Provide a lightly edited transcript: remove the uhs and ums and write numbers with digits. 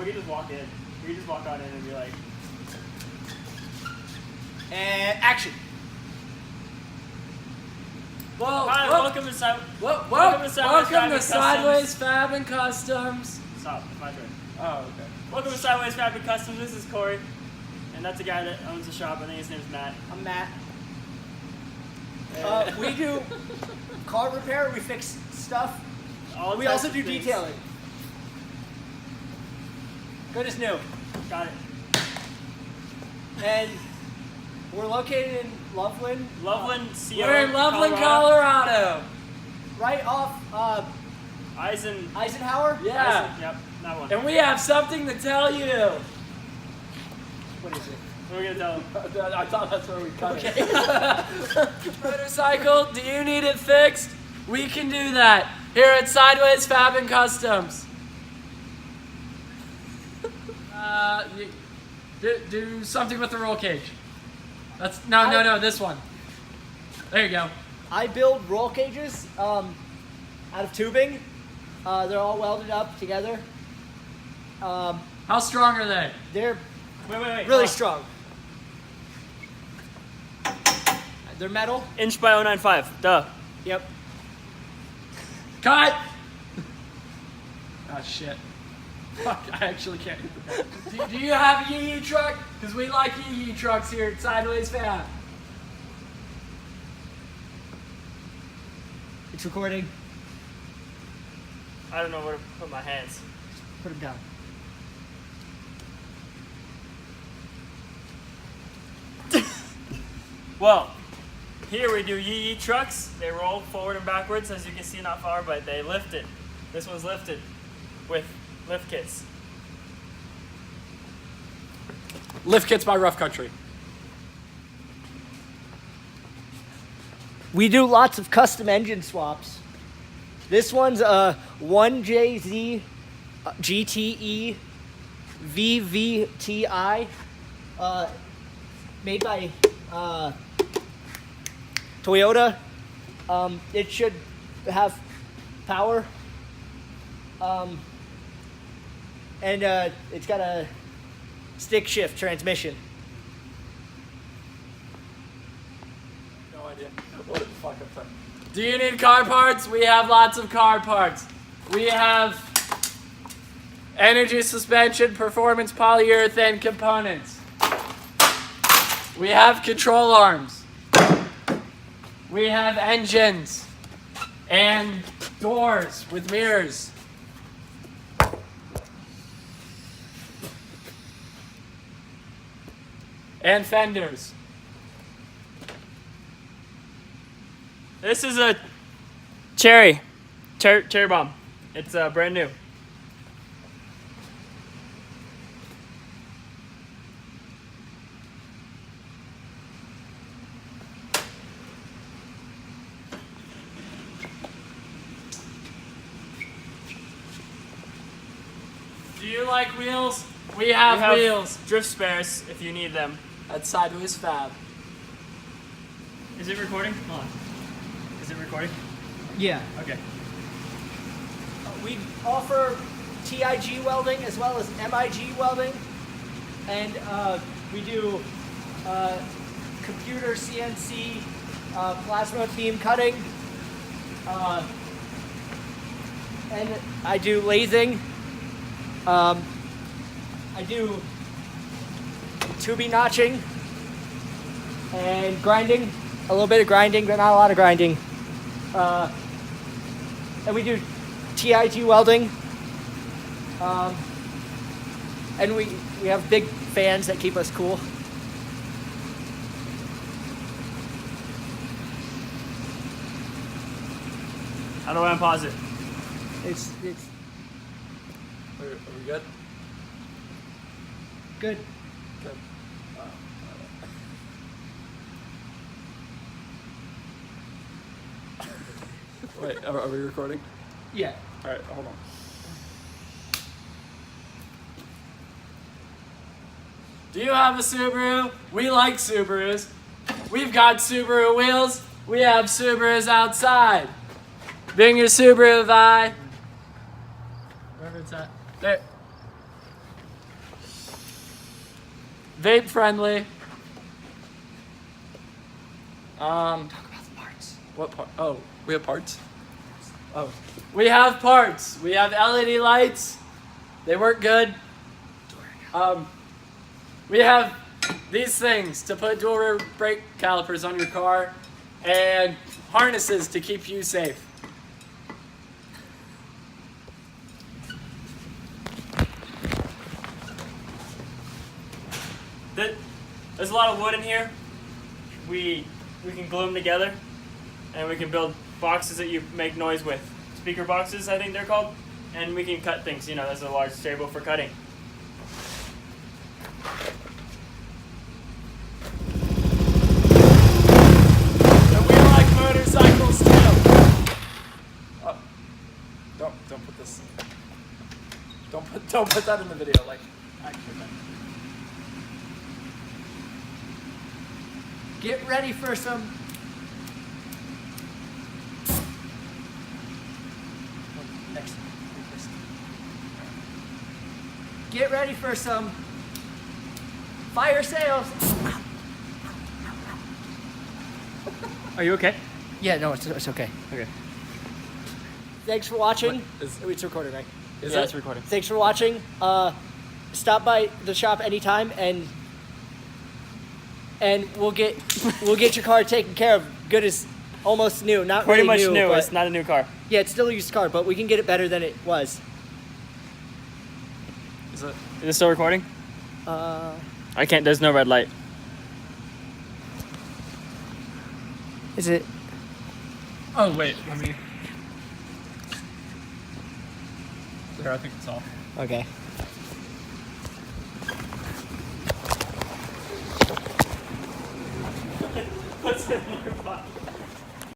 we can just walk in. We can just walk on in and be like, and action. Whoa, hi, welcome to Sideways Fab and Customs. Stop, it's my turn. Oh, okay. Welcome to Sideways Fab Customs. This is Corey, and that's a guy that owns the shop. I think his name's Matt. I'm Matt. We do car repair. We fix stuff. We also do detailing. Good as new. Got it. And we're located in Loveland. Loveland, We're in Loveland, Colorado. Right off Eisenhower. Eisenhower. Yeah. Yep, that one. And we have something to tell you. What is it? What are we gonna tell him? I thought that's where we cut it. Motorcycle, do you need it fixed? We can do that here at Sideways Fab and Customs. Do something with the roll cage. That's no, this one. There you go. I build roll cages out of tubing. They're all welded up together. How strong are they? They're Wait. really strong. They're metal. Inch by 0.95. Duh. Yep. Cut! Oh shit. Fuck, I actually can't. Do you have a yee truck? Because we like yee trucks here at Sideways Fab. It's recording. I don't know where to put my hands. Put them down. Well, here we do yee trucks. They roll forward and backwards, as you can see not far, but they lift it. This one's lifted with lift kits. Lift kits by Rough Country. We do lots of custom engine swaps. This one's a 1JZ GTE VVTi, made by Toyota. It should have power, and it's got a stick shift transmission. No idea. What the fuck I'm saying. Do you need car parts? We have lots of car parts. We have energy suspension, performance polyurethane components. We have control arms. We have engines and doors with mirrors. And fenders. This is a cherry bomb. It's brand new. Do you like wheels? We have wheels. Drift spares if you need them. At Sideways Fab. Is it recording? Hold on. Is it recording? Yeah. Okay. We offer TIG welding as well as MIG welding, and we do computer CNC plasma beam cutting, and I do lathing. I do tubing notching and grinding, a little bit of grinding, but not a lot of grinding. And we do TIG welding. And we have big fans that keep us cool. How do I unpause it? It's Are we good? good. Good. Wait, are we recording? Yeah. All right, hold on. Do you have a Subaru? We like Subarus. We've got Subaru wheels. We have Subarus outside. Bring your Subaru by. Wherever it's at. There. vape friendly. Talk about the parts. What part? Oh, we have parts. Oh. We have parts. We have LED lights. They work good. We have these things to put dual rear brake calipers on your car and harnesses to keep you safe. There's a lot of wood in here. We can glue them together, and we can build boxes that you make noise with. Speaker boxes, I think they're called. And we can cut things. You know, there's a large table for cutting. And we like motorcycles too. Oh, don't put this. Don't put that in the video. Like, actually. Get ready for some. Next. Get ready for some fire sales. Are you okay? Yeah, no, it's okay. Okay. Thanks for watching. What is- It's recorded, right? Is Yeah, it? it's recording. Thanks for watching. Stop by the shop anytime, and we'll get your car taken care of. Good as almost new, not Pretty really much new. but- It's not a new car. Yeah, it's still a used car, but we can get it better than it was. Is it? Is it still recording? I can't. There's no red light. Is it? Oh wait, let me. There, I think it's off. Okay. What's in your pocket?